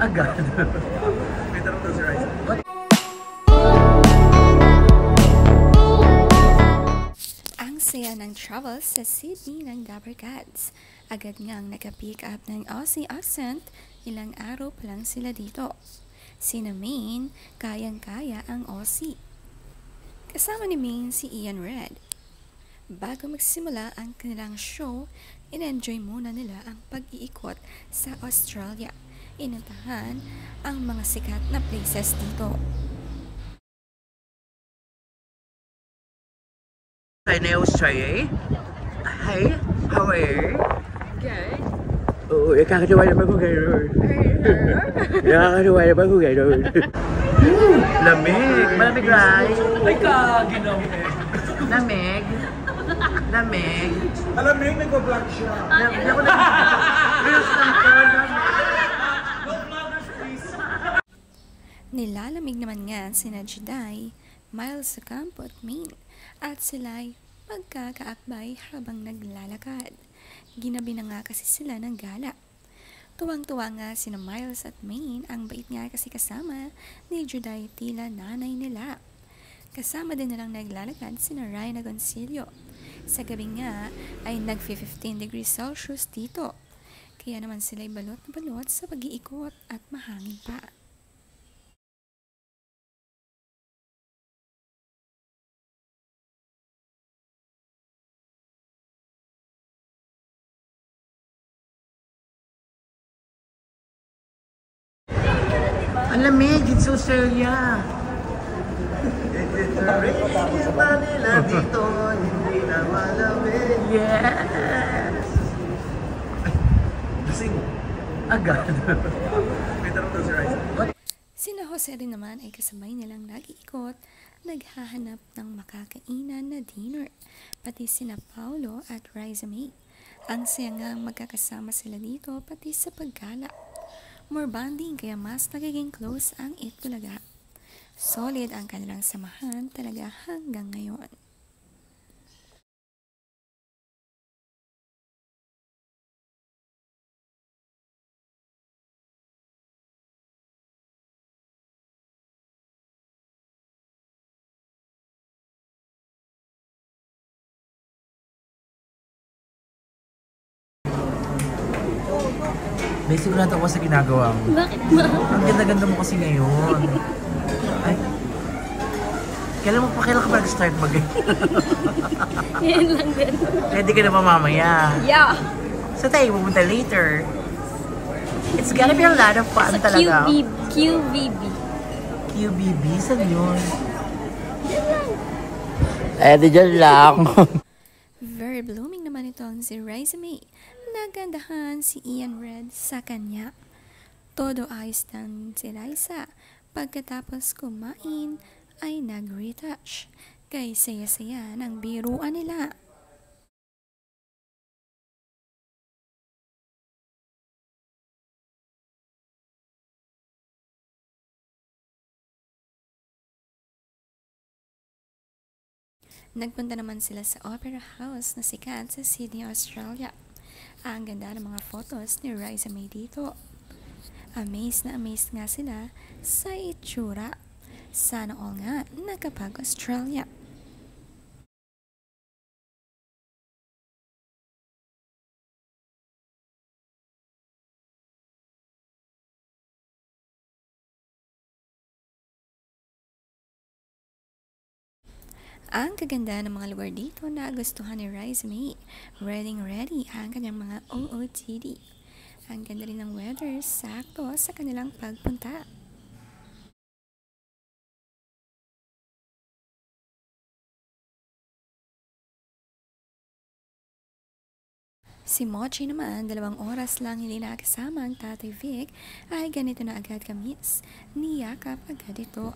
agad. May tanong daw si Riza. Ang saya ng travel sa Sydney ng Dabber Cats. Agad ngang nag-pick up ng Aussie accent, ilang araw pa lang sila dito. Sina Maine, kayang-kaya ang Aussie. Kasama ni Maine si Ian Red. Bago magsimula ang kanilang show, in-enjoy muna nila ang pag-iikot sa Australia. Inuntahan ang mga sikat na places dito. Hi, na Australia. Hi, how are you? Good. Oo, nakakatawa naman ko gano'n. Nakakatawa naman ko gano'n. Lamig! Malamig, Rai! Ay ka, ginawa. Lamig! Lamig! Alam mo yung nag-vlog siya. Hindi ako Reels lang ko, lamig! No vloggers, please. Nilalamig naman nga sina Juday, Miles Ocampo at Maine at sila'y magkakaakbay habang naglalakad. Ginabi na nga kasi sila ng gala. Tuwang-tuwa nga sina Miles at Maine, ang bait nga kasi kasama ni Juday tila nanay nila. Kasama din nilang naglalakad sina Ryan Agoncillo. Sa gabi nga ay nag-15 degrees Celsius dito. Kaya naman sila'y balot na balot sa pag-iikot at mahangin pa. Ang lamig! It's Australia! Kita nila dito, hindi na malamig. Yes! Lasing! Agad! May tanong daw si Riza. Sina Jose rin naman ay kasabay nilang nag-iikot, naghahanap ng makakainan na dinner, pati sina Paulo at Riza May. Ang saya ngang magkakasama sila dito pati sa paggala. More bonding kaya mas nagiging close ang Itbulaga. Solid ang kanilang samahan talaga hanggang ngayon. May sigurado ako sa ginagawa mo. Bakit ba? Ang ganda-ganda mo kasi ngayon. Ay. Kailan ka ba nag-start Yan lang din. Ready ka na ba mamaya? Yeah. So tayo pupunta later. It's gonna be a lot of fun Sa talaga. QVB. QBB? Saan yun? Di dyan lang. Very blooming naman itong si Riza May. Nagandahan si Ian Red sa kanya. Todo ayos lang si Riza. Pagkatapos kumain ay nag-retouch. Kay saya-saya ng biruan nila. Nagpunta naman sila sa Opera House na sikat sa Sydney, Australia. Ang ganda ng mga photos ni Riza May dito. Amazed na amazed nga sila sa itsura. Sana all nga nakapag-Australia. Ang kaganda ng mga lugar dito na gustuhan ni Riza May. Ready ang kanyang mga OOTD. Ang ganda rin ng weather, sakto sa kanilang pagpunta. Si Mochi naman, 2 oras lang hindi nakasama ang Tatay Vic, ay ganito na agad kamis. Niyakap agad ito.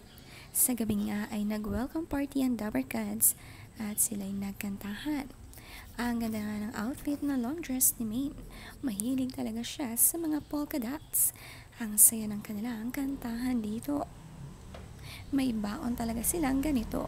Sa gabi nga ay nag-welcome party ang Dabber Cats at sila'y nagkantahan. Ang ganda nga ng outfit na long dress ni Maine. Mahilig talaga siya sa mga polka dots. Ang saya ng kanilang kantahan dito. May baon talaga silang ganito.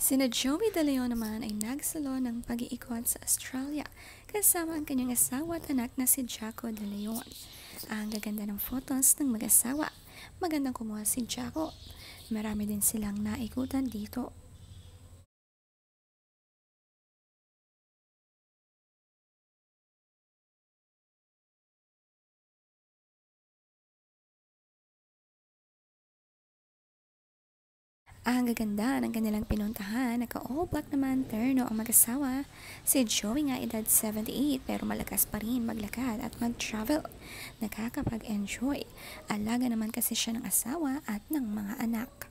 Sina Joey De Leon naman ay nagsalo ng pag-iikot sa Australia kasama ang kanyang asawa at anak na si Jaco De Leon. Ang gaganda ng photos ng mag-asawa. Magandang kumuha si Jaco. Marami din silang naikutan dito. Ang gaganda ng kanilang pinuntahan, naka-all black naman terno ang mag-asawa. Si Joey nga edad 78 pero malakas pa rin maglakad at mag-travel. Nakakapag-enjoy. Alaga naman kasi siya ng asawa at ng mga anak.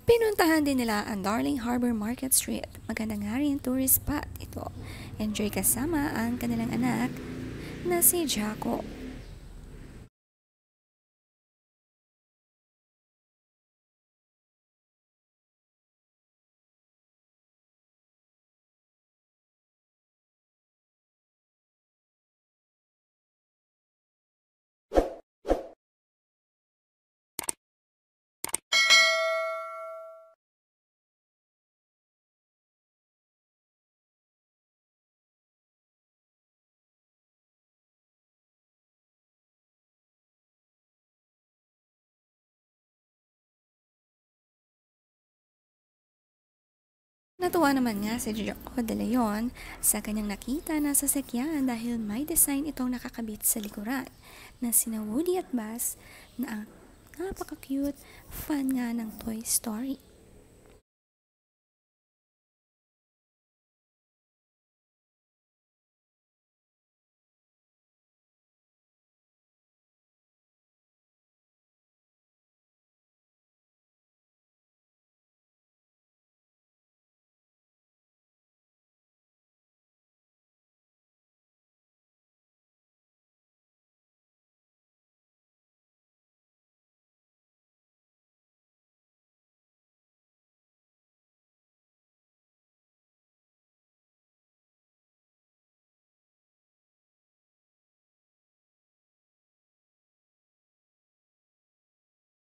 Pinuntahan din nila ang Darling Harbour Market Street. Maganda nga rin tourist spot ito. Enjoy kasama ang kanilang anak na si Jaco. Natuwa naman nga si Jaco De Leon sa kanyang nakita na sasakyan dahil may design itong nakakabit sa likuran na sina Woody at Buzz na napaka-cute fan nga ng Toy Story.